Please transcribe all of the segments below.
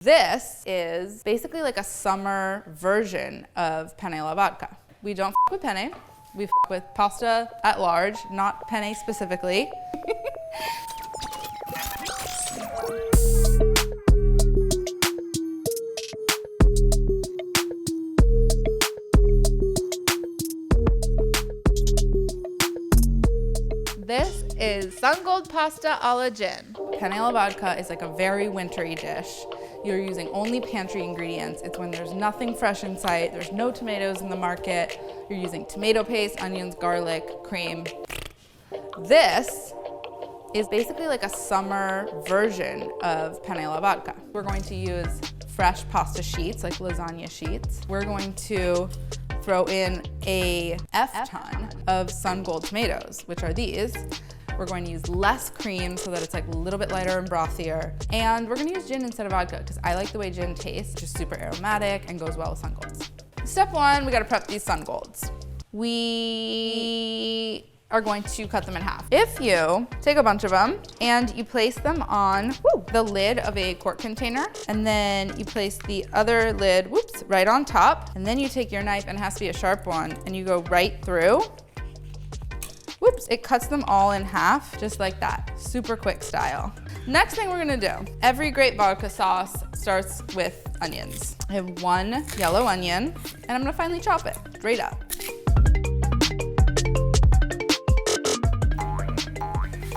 This is basically like a summer version of penne alla vodka. We don't f with penne, we f with pasta at large, not penne specifically. This is Sungold Pasta a la gin. Penne alla vodka is like a very wintry dish. You're using only pantry ingredients. It's when there's nothing fresh in sight, there's no tomatoes in the market. You're using tomato paste, onions, garlic, cream. This is basically like a summer version of penne alla vodka. We're going to use fresh pasta sheets, like lasagna sheets. We're going to throw in a F-ton of Sungold tomatoes, which are these. We're going to use less cream so that it's like a little bit lighter and brothier. And we're gonna use gin instead of vodka because I like the way gin tastes, just super aromatic and goes well with Sungolds. Step one, we gotta prep these Sungolds. We are going to cut them in half. If you take a bunch of them and you place them on the lid of a quart container, and then you place the other lid, right on top, and then you take your knife, and it has to be a sharp one, and you go right through. It cuts them all in half, just like that, super quick style. Next thing we're gonna do, every great vodka sauce starts with onions. I have one yellow onion, and I'm gonna finely chop it, straight up.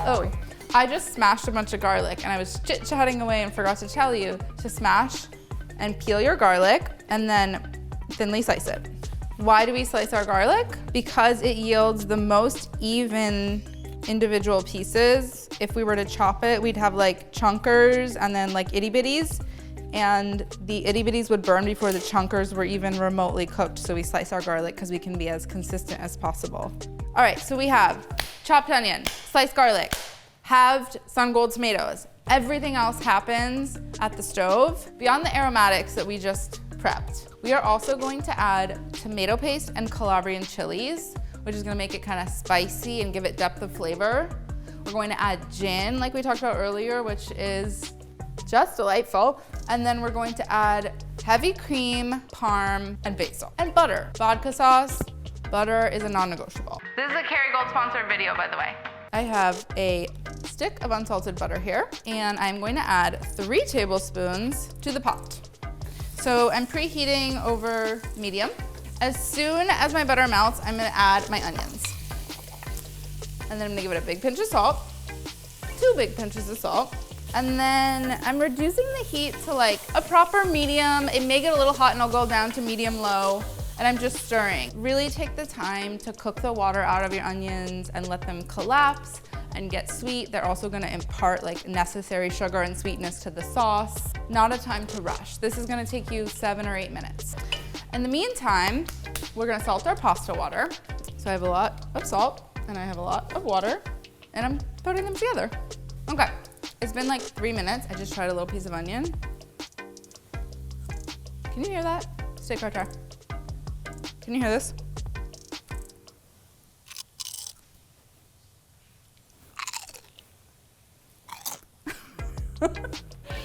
Oh, I just smashed a bunch of garlic, and I was chit-chatting away and forgot to tell you to smash and peel your garlic, and then thinly slice it. Why do we slice our garlic? Because it yields the most even individual pieces. If we were to chop it, we'd have like chunkers and then like itty bitties, and the itty bitties would burn before the chunkers were even remotely cooked. So we slice our garlic because we can be as consistent as possible. All right, so we have chopped onion, sliced garlic, halved Sungold tomatoes. Everything else happens at the stove beyond the aromatics that we just prepped. We are also going to add tomato paste and Calabrian chilies, which is gonna make it kind of spicy and give it depth of flavor. We're going to add gin, like we talked about earlier, which is just delightful. And then we're going to add heavy cream, parm, and basil, and butter. Vodka sauce, butter is a non-negotiable. This is a Kerrygold sponsored video, by the way. I have a stick of unsalted butter here, and I'm going to add 3 tablespoons to the pot. So I'm preheating over medium. As soon as my butter melts, I'm gonna add my onions. And then I'm gonna give it a big pinch of salt, 2 big pinches of salt. And then I'm reducing the heat to like a proper medium. It may get a little hot and I'll go down to medium low. And I'm just stirring. Really take the time to cook the water out of your onions and let them collapse and get sweet. They're also gonna impart like necessary sugar and sweetness to the sauce. Not a time to rush. This is gonna take you 7 or 8 minutes. In the meantime, we're gonna salt our pasta water. So I have a lot of salt and I have a lot of water, and I'm putting them together. Okay, it's been like 3 minutes. I just tried a little piece of onion. Can you hear that? Stay try. Can you hear this?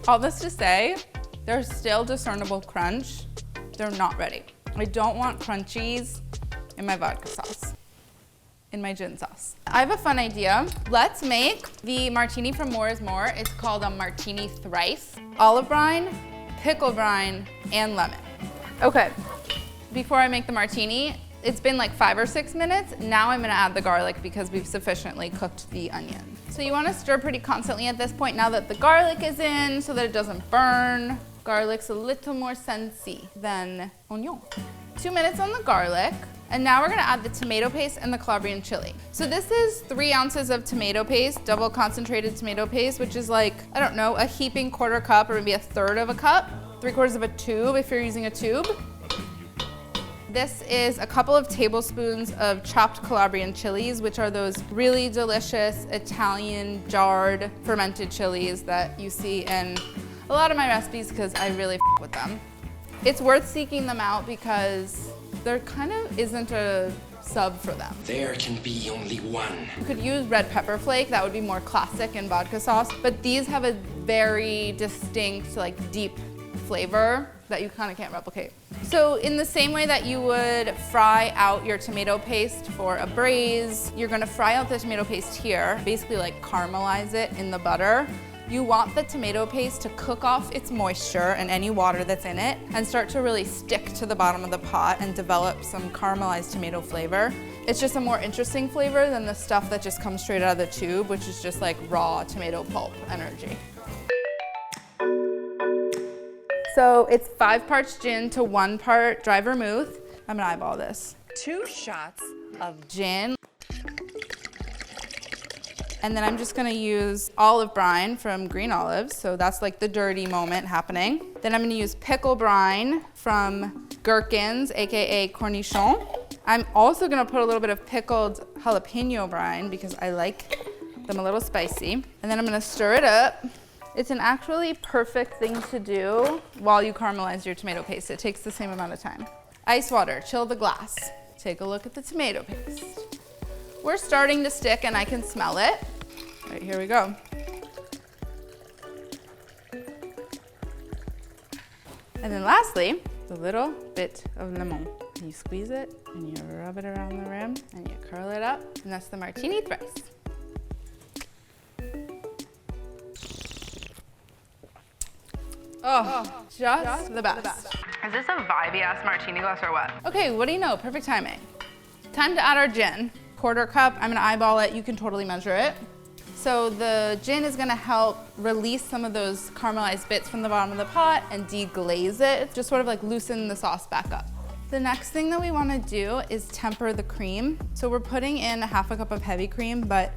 All this to say, there's still discernible crunch. They're not ready. I don't want crunchies in my vodka sauce, in my gin sauce. I have a fun idea. Let's make the martini from More is More. It's called a martini thrice. Olive brine, pickle brine, and lemon. Okay, before I make the martini, it's been like 5 or 6 minutes. Now I'm gonna add the garlic because we've sufficiently cooked the onion. So you wanna stir pretty constantly at this point now that the garlic is in so that it doesn't burn. Garlic's a little more sensy than onion. 2 minutes on the garlic. And now we're gonna add the tomato paste and the Calabrian chili. So this is 3 ounces of tomato paste, double concentrated tomato paste, which is like, I don't know, a heaping 1/4 cup or maybe 1/3 of a cup, 3/4 of a tube if you're using a tube. This is a couple of tablespoons of chopped Calabrian chilies, which are those really delicious Italian jarred fermented chilies that you see in a lot of my recipes because I really f with them. It's worth seeking them out because there kind of isn't a sub for them. There can be only one. You could use red pepper flake, that would be more classic in vodka sauce, but these have a very distinct, like deep flavor that you kind of can't replicate. So in the same way that you would fry out your tomato paste for a braise, you're gonna fry out the tomato paste here, basically like caramelize it in the butter. You want the tomato paste to cook off its moisture and any water that's in it and start to really stick to the bottom of the pot and develop some caramelized tomato flavor. It's just a more interesting flavor than the stuff that just comes straight out of the tube, which is just like raw tomato pulp energy. So it's 5 parts gin to 1 part dry vermouth. I'm gonna eyeball this. 2 shots of gin. And then I'm just gonna use olive brine from Green Olives, so that's like the dirty moment happening. Then I'm gonna use pickle brine from Gherkins, AKA cornichon. I'm also gonna put a little bit of pickled jalapeno brine because I like them a little spicy. And then I'm gonna stir it up. It's an actually perfect thing to do while you caramelize your tomato paste. It takes the same amount of time. Ice water, chill the glass. Take a look at the tomato paste. We're starting to stick and I can smell it. All right, here we go. And then lastly, a little bit of lemon. You squeeze it and you rub it around the rim and you curl it up, and that's the martini thrice. Oh, just the best. Is this a vibey ass martini glass or what? Okay, what do you know? Perfect timing. Time to add our gin. 1/4 cup, I'm gonna eyeball it. You can totally measure it. So the gin is gonna help release some of those caramelized bits from the bottom of the pot and deglaze it. Just sort of like loosen the sauce back up. The next thing that we wanna do is temper the cream. So we're putting in 1/2 cup of heavy cream, but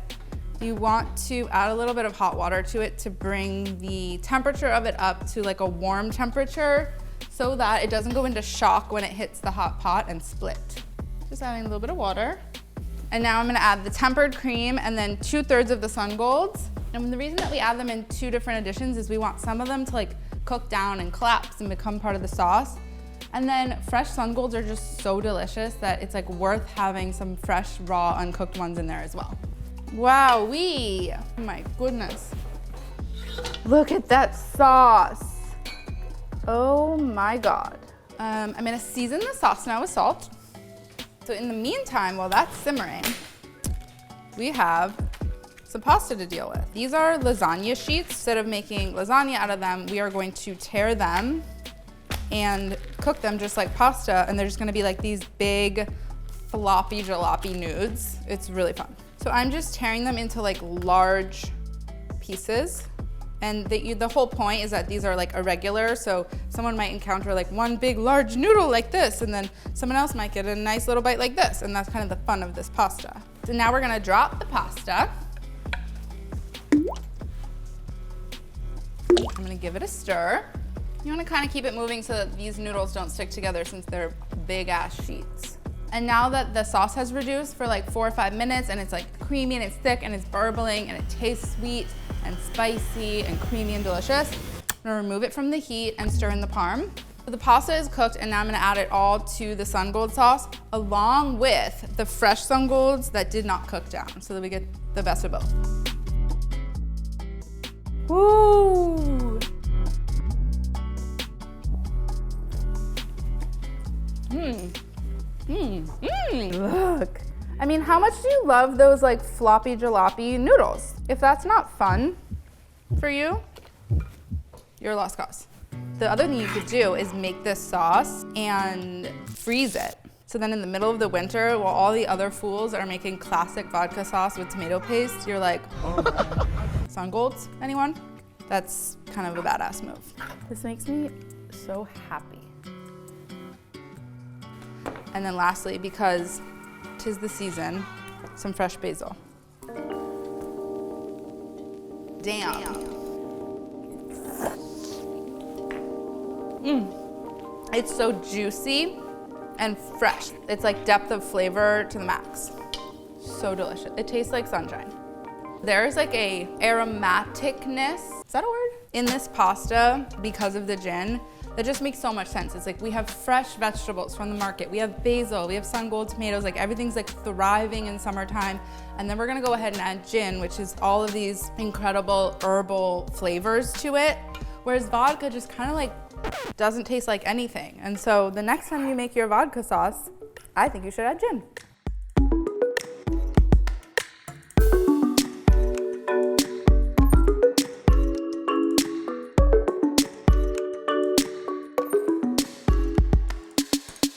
you want to add a little bit of hot water to it to bring the temperature of it up to like a warm temperature so that it doesn't go into shock when it hits the hot pot and split. Just adding a little bit of water. And now I'm gonna add the tempered cream and then 2/3 of the Sungolds. And the reason that we add them in 2 different additions is we want some of them to like cook down and collapse and become part of the sauce. And then fresh Sungolds are just so delicious that it's like worth having some fresh, raw, uncooked ones in there as well. Wowee, oh my goodness. Look at that sauce. Oh my God. I'm gonna season the sauce now with salt. So in the meantime, while that's simmering, we have some pasta to deal with. These are lasagna sheets. Instead of making lasagna out of them, we are going to tear them and cook them just like pasta, and they're just gonna be like these big floppy jalopy NOOOOODS. It's really fun. So I'm just tearing them into like large pieces. And the whole point is that these are like irregular, so someone might encounter like one big large noodle like this, and then someone else might get a nice little bite like this, and that's kind of the fun of this pasta. So now we're gonna drop the pasta. I'm gonna give it a stir. You wanna kind of keep it moving so that these noodles don't stick together since they're big ass sheets. And now that the sauce has reduced for like 4 or 5 minutes and it's like creamy and it's thick and it's burbling and it tastes sweet and spicy and creamy and delicious, I'm gonna remove it from the heat and stir in the parm. So the pasta is cooked and now I'm gonna add it all to the Sungold sauce along with the fresh Sungolds that did not cook down so that we get the best of both. Woo! Look. I mean, how much do you love those like floppy jalopy noodles? If that's not fun for you, you're a lost cause. The other thing you could do is make this sauce and freeze it. So then in the middle of the winter, while all the other fools are making classic vodka sauce with tomato paste, you're like, oh. Sungolds, anyone? That's kind of a badass move. This makes me so happy. And then lastly, because 'tis the season, some fresh basil. Damn. It's so juicy and fresh. It's like depth of flavor to the max. So delicious. It tastes like sunshine. There's like a aromaticness, is that a word? In this pasta, because of the gin, that just makes so much sense. It's like we have fresh vegetables from the market. We have basil, we have Sungold tomatoes, like everything's like thriving in summertime. And then we're gonna go ahead and add gin, which is all of these incredible herbal flavors to it. Whereas vodka just kind of like Doesn't taste like anything. And so the next time you make your vodka sauce, I think you should add gin.